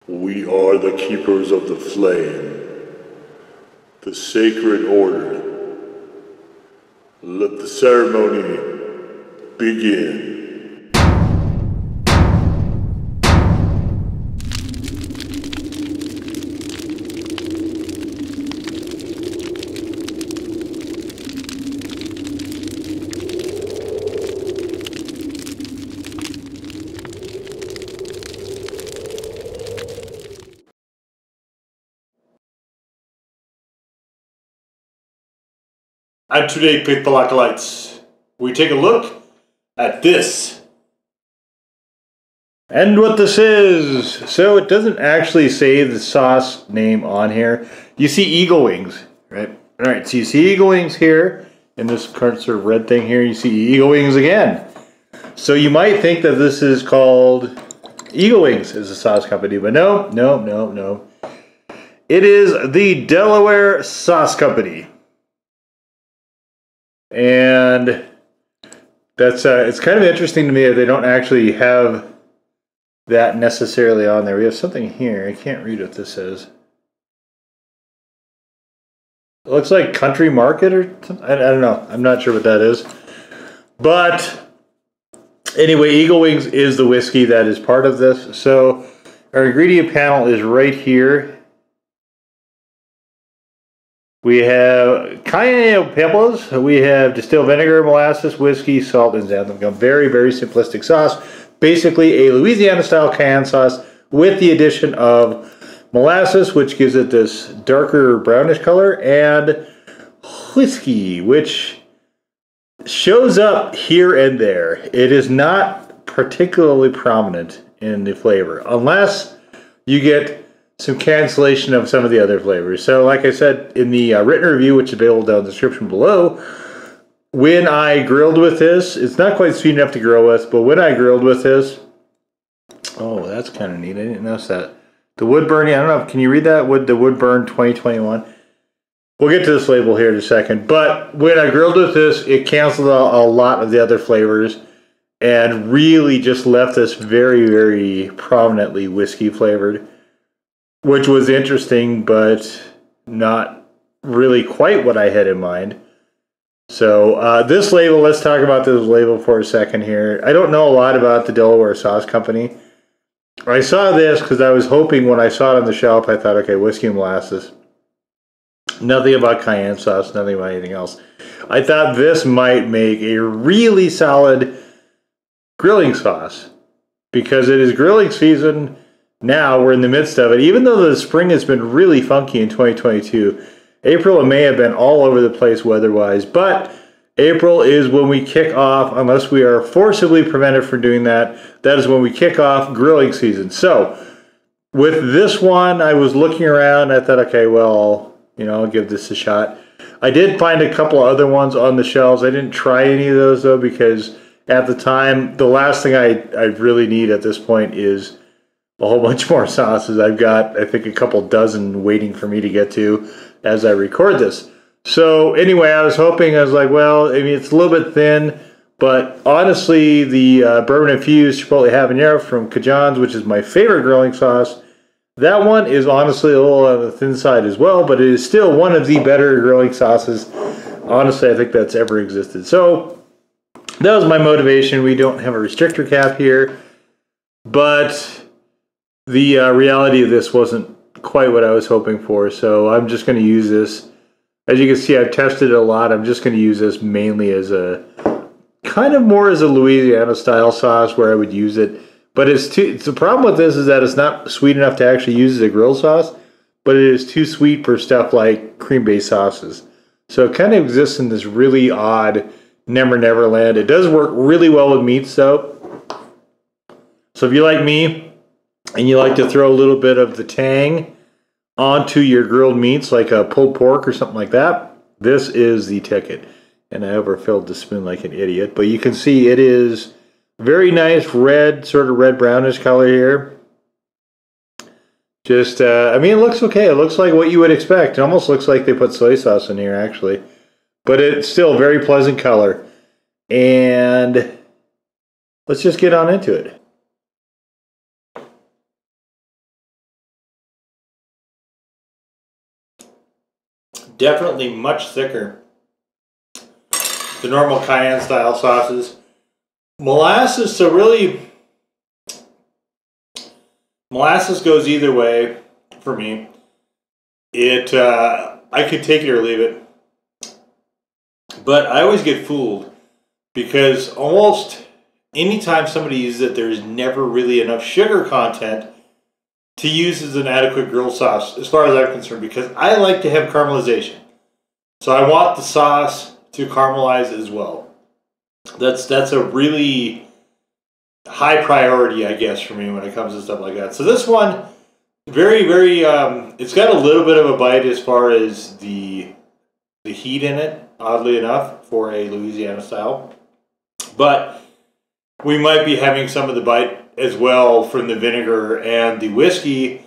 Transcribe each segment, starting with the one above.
We are the keepers of the flame, the sacred order. Let the ceremony begin. And today, faithful acolytes, we take a look at this. And what this is. So it doesn't actually say the sauce name on here. You see eagle wings, right? All right, so you see eagle wings here in this current sort of red thing here. You see eagle wings again. So you might think that this is called Eagle Wings as a sauce company, but no. It is the Delaware Sauce Company. And that's it's kind of interesting to me that they don't actually have that necessarily on there. We have something here. I can't read what this says. It looks like Country Market or something. I don't know. I'm not sure what that is. But anyway, Eagle Wings is the whiskey that is part of this. So our ingredient panel is right here. We have cayenne peppers, we have distilled vinegar, molasses, whiskey, salt, and xanthan gum. Very, very simplistic sauce. Basically a Louisiana-style cayenne sauce with the addition of molasses, which gives it this darker brownish color, and whiskey, which shows up here and there. It is not particularly prominent in the flavor, unless you get some cancellation of some of the other flavors. So like I said in the written review, which is available down in the description below, when I grilled with this, it's not quite sweet enough to grill with, but when I grilled with this, oh, that's kind of neat. I didn't notice that. The wood burning, I don't know, can you read that? The wood burn 2021. We'll get to this label here in a second. But when I grilled with this, it canceled out a lot of the other flavors and really just left this very, very prominently whiskey flavored, which was interesting, but not really quite what I had in mind. So this label, let's talk about this label for a second here. I don't know a lot about the Delaware Sauce Company. I saw this because I was hoping when I saw it on the shelf, I thought, okay, whiskey and molasses. Nothing about cayenne sauce, nothing about anything else. I thought this might make a really solid grilling sauce because it is grilling season. Now we're in the midst of it. Even though the spring has been really funky in 2022, April and May have been all over the place weather-wise, but April is when we kick off, unless we are forcibly prevented from doing that, that is when we kick off grilling season. So with this one, I was looking around, I thought, okay, well, I'll give this a shot. I did find a couple of other ones on the shelves. I didn't try any of those though, because at the time, the last thing I really need at this point is a whole bunch more sauces. I've got, I think, a couple dozen waiting for me to get to as I record this. So anyway, I was like, well, I mean, it's a little bit thin, but honestly, the bourbon infused chipotle habanero from Cajon's, which is my favorite grilling sauce, that one is honestly a little on the thin side as well, but it is still one of the better grilling sauces, honestly, I think that's ever existed. So that was my motivation. We don't have a restrictor cap here, but the reality of this wasn't quite what I was hoping for, so I'm just going to use this. As you can see, I've tested it a lot. I'm just going to use this mainly as a kind of more as a Louisiana style sauce where I would use it. But the problem with this is that it's not sweet enough to actually use as a grill sauce, but it is too sweet for stuff like cream-based sauces. So it kind of exists in this really odd Never Never land. It does work really well with meats though. So if you like me, and you like to throw a little bit of the tang onto your grilled meats, like a pulled pork or something like that, this is the ticket. And I overfilled the spoon like an idiot, but you can see it is very nice red, sort of red brownish color here. Just, I mean, it looks okay. It looks like what you would expect. It almost looks like they put soy sauce in here, actually. But it's still a very pleasant color. And let's just get on into it. Definitely much thicker than normal cayenne style sauces. Molasses, so really, molasses goes either way for me. I could take it or leave it. But I always get fooled because almost anytime somebody uses it, there's never really enough sugar content to use as an adequate grilled sauce, as far as I'm concerned, because I like to have caramelization. So I want the sauce to caramelize as well. That's a really high priority, I guess, for me when it comes to stuff like that. So this one, very, very, it's got a little bit of a bite as far as the heat in it, oddly enough, for a Louisiana style. But we might be having some of the bite as well from the vinegar and the whiskey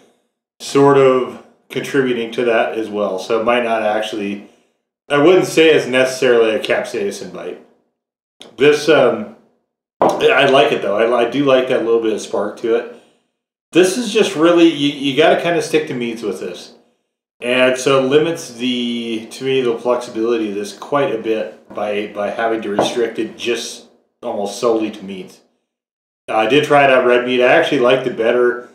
sort of contributing to that as well. So it might not actually, I wouldn't say it's necessarily a capsaicin bite. This, I like it though. I do like that little bit of spark to it. This is just really, you got to kind of stick to meats with this. And so it limits to me, the flexibility of this quite a bit by having to restrict it just almost solely to meats. I did try it on red meat. I actually liked it better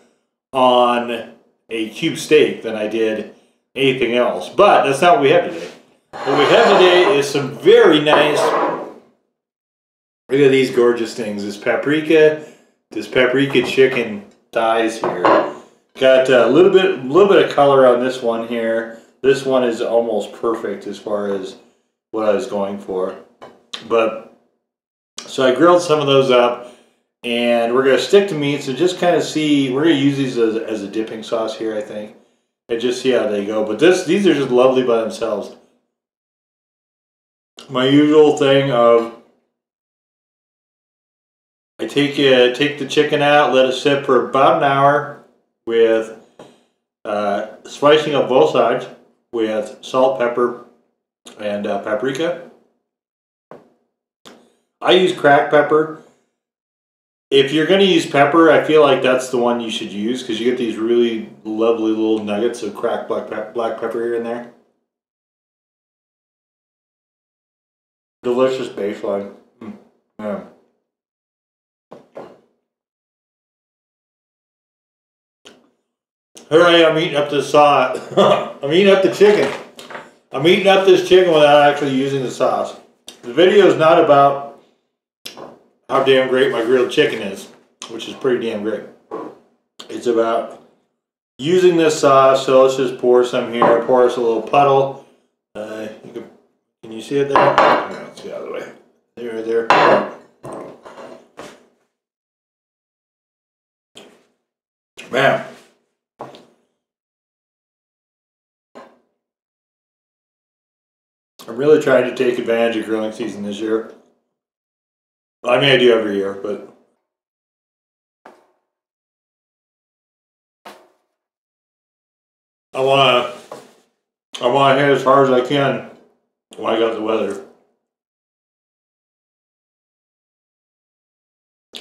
on a cube steak than I did anything else. But that's not what we have today. What we have today is some very nice, look at these gorgeous things. This paprika chicken thighs here. Got a little bit of color on this one here. This one is almost perfect as far as what I was going for. But so I grilled some of those up. And we're going to stick to meats and just kind of see, we're going to use these as a dipping sauce here, I think. And just see how they go. But these are just lovely by themselves. My usual thing of, I take the chicken out, let it sit for about an hour with spicing up both sides with salt, pepper, and paprika. I use cracked pepper. If you're going to use pepper, I feel like that's the one you should use because you get these really lovely little nuggets of cracked black pepper here and there. Delicious baseline. Yeah. Here I am eating up this sauce. I'm eating up the chicken. I'm eating up this chicken without actually using the sauce. The video is not about how damn great my grilled chicken is, which is pretty damn great. It's about using this sauce, so let's just pour some here, pour us a little puddle. Can you see it there? Let's get out of the way. There. Man. I'm really trying to take advantage of grilling season this year. I mean, I do every year, but I want to hit as hard as I can when I got the weather.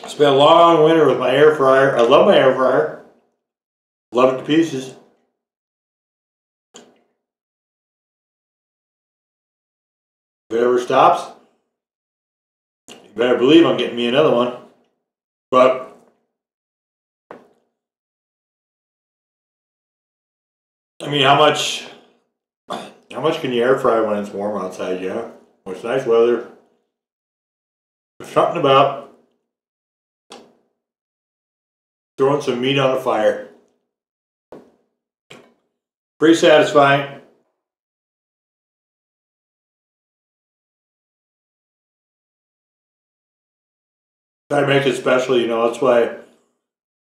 I spent a long winter with my air fryer. I love my air fryer. Love it to pieces. If it ever stops, you better believe I'm getting me another one. But I mean, how much can you air fry when it's warm outside? Yeah, when it's nice weather. There's something about throwing some meat on the fire. Pretty satisfying. I make it special, you know, that's why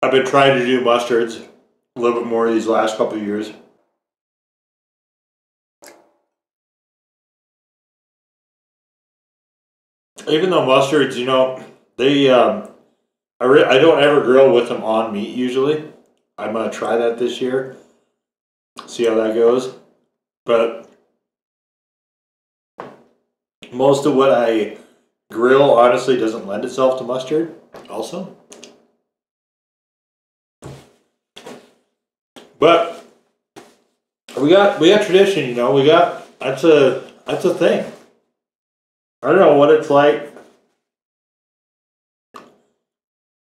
I've been trying to do mustards a little bit more these last couple of years. Even though mustards, you know, they, I don't ever grill with them on meat usually. I'm going to try that this year, see how that goes. But most of what I grill honestly doesn't lend itself to mustard also. But we got tradition, you know, we got That's a thing. I don't know what it's like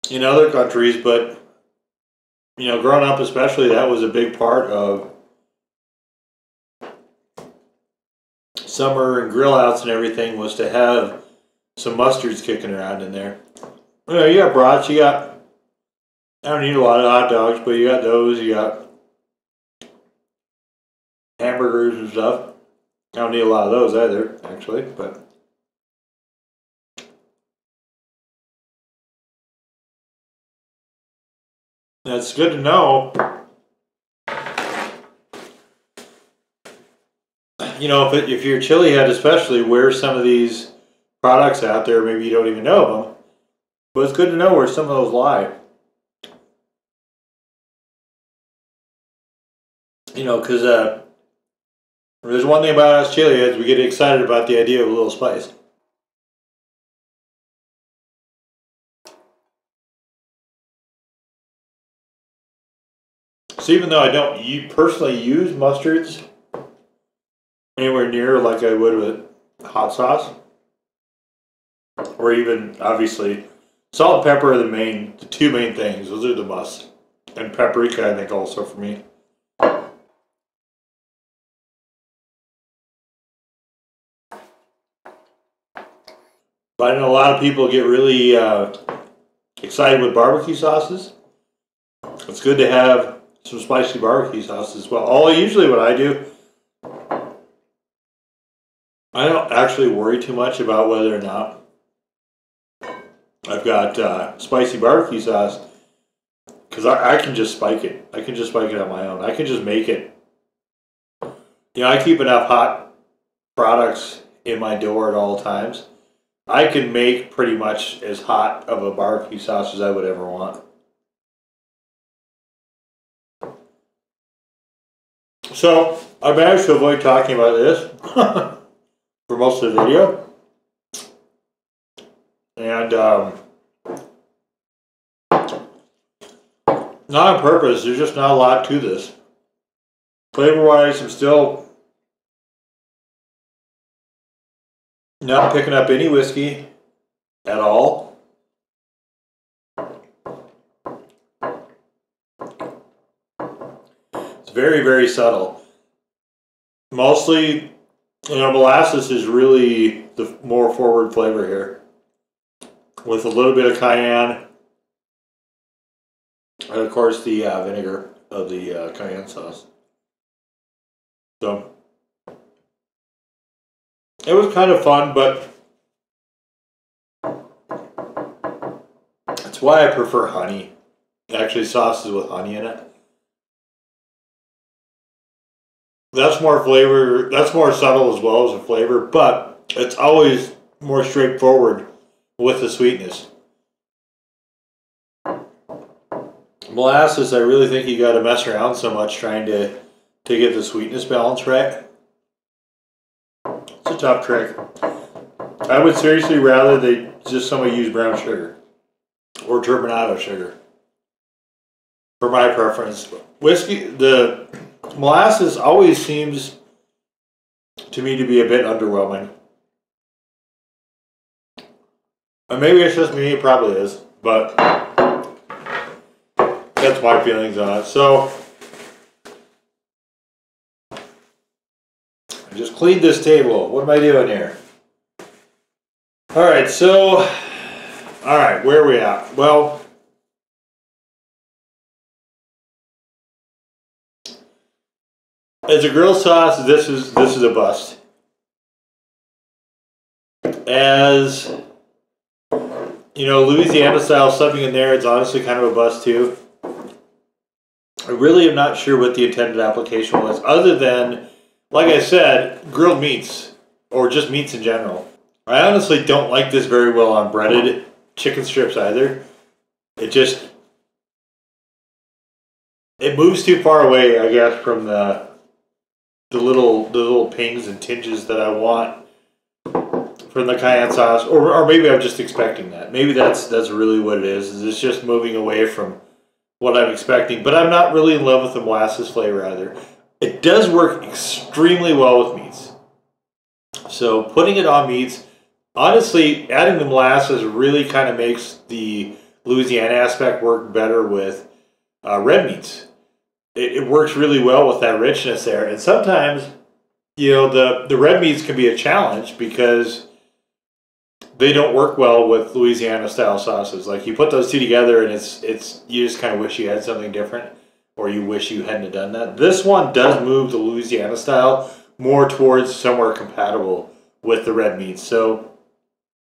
in other countries, but you know, growing up especially, that was a big part of summer and grill outs and everything, was to have some mustards kicking around in there. You know, you got brats, you got, I don't eat a lot of hot dogs, but you got those, you got hamburgers and stuff. I don't need a lot of those either, actually, but that's good to know. You know, if you're chili head especially, where some of these products out there, maybe you don't even know of them, but it's good to know where some of those lie. You know, because there's one thing about us chili heads, we get excited about the idea of a little spice. So even though I don't personally use mustards anywhere near like I would with hot sauce, or even obviously salt and pepper are the two main things. Those are the must, and paprika I think also for me. But I know a lot of people get really excited with barbecue sauces. It's good to have some spicy barbecue sauce as well. Usually what I do, I don't actually worry too much about whether or not I've got spicy barbecue sauce, because I can just spike it. I can just spike it on my own. I can just make it. You know, I keep enough hot products in my door at all times. I can make pretty much as hot of a barbecue sauce as I would ever want. So, I managed to avoid talking about this for most of the video. And, not on purpose, there's just not a lot to this. Flavor-wise, I'm still not picking up any whiskey at all. It's very, very subtle. Mostly, you know, molasses is really the more forward flavor here, with a little bit of cayenne, and of course the vinegar of the cayenne sauce. So it was kind of fun, but that's why I prefer honey. Actually, sauces with honey in it. That's more flavor, that's more subtle as well as a flavor, but it's always more straightforward with the sweetness. Molasses, I really think you got to mess around so much trying to get the sweetness balance right. It's a tough trick. I would seriously rather they just somebody use brown sugar or turbinado sugar for my preference. Whiskey, the molasses always seems to me to be a bit underwhelming. And maybe it's just me, it probably is, but that's my feelings on it. So I just cleaned this table. What am I doing here? Alright, so where are we at? Well, as a grill sauce, this is a bust. As you know, Louisiana style, something in there, it's honestly kind of a bust too. I really am not sure what the intended application was, other than, like I said, grilled meats, or just meats in general. I honestly don't like this very well on breaded chicken strips either. It moves too far away, I guess, from the little pings and tinges that I want from the cayenne sauce, or maybe I'm just expecting that. Maybe that's really what it is. It's just moving away from what I'm expecting. But I'm not really in love with the molasses flavor either. It does work extremely well with meats. So putting it on meats, honestly, adding the molasses really kind of makes the Louisiana aspect work better with red meats. It works really well with that richness there. And sometimes, you know, the red meats can be a challenge because they don't work well with Louisiana style sauces. Like you put those two together and it's you just kind of wish you had something different, or you wish you hadn't done that. This one does move the Louisiana style more towards somewhere compatible with the red meats. So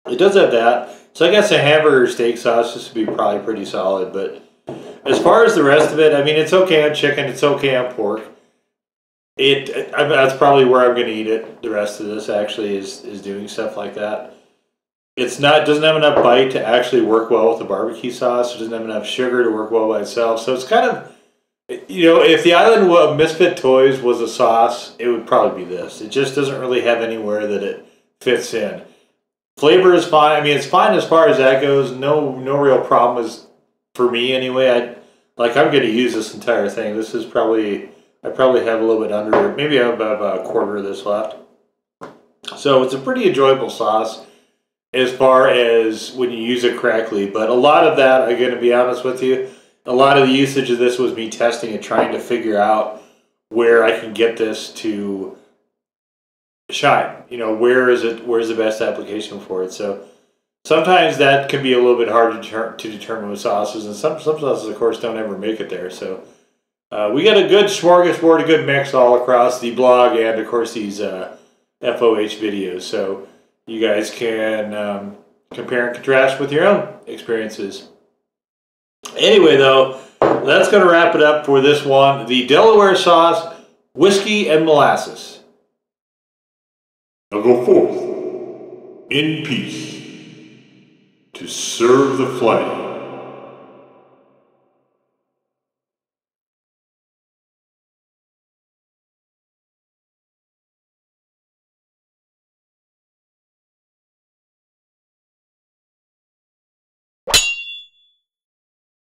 it does have that. So I guess a hamburger steak sauce this would be probably pretty solid. But as far as the rest of it, I mean, it's okay on chicken. It's okay on pork. That's probably where I'm going to eat it. The rest of this actually is doing stuff like that. It doesn't have enough bite to actually work well with the barbecue sauce. It doesn't have enough sugar to work well by itself. So it's kind of, you know, if the Island of Misfit Toys was a sauce, it would probably be this. It just doesn't really have anywhere that it fits in. Flavor is fine. I mean, it's fine as far as that goes. No real problem is for me anyway. I'm going to use this entire thing. This is probably, I probably have a little bit under, maybe I have about a quarter of this left. So it's a pretty enjoyable sauce as far as when you use it correctly. But a lot of that, I'm going to be honest with you, a lot of the usage of this was me testing and trying to figure out where I can get this to shine. You know, where's the best application for it. So sometimes that can be a little bit hard to determine with sauces, and some sauces, of course, don't ever make it there. So we got a good smorgasbord, a good mix all across the blog and, of course, these FOH videos. So you guys can compare and contrast with your own experiences. Anyway, though, that's going to wrap it up for this one. The Delaware sauce, whiskey, and molasses. Now go forth in peace to serve the flag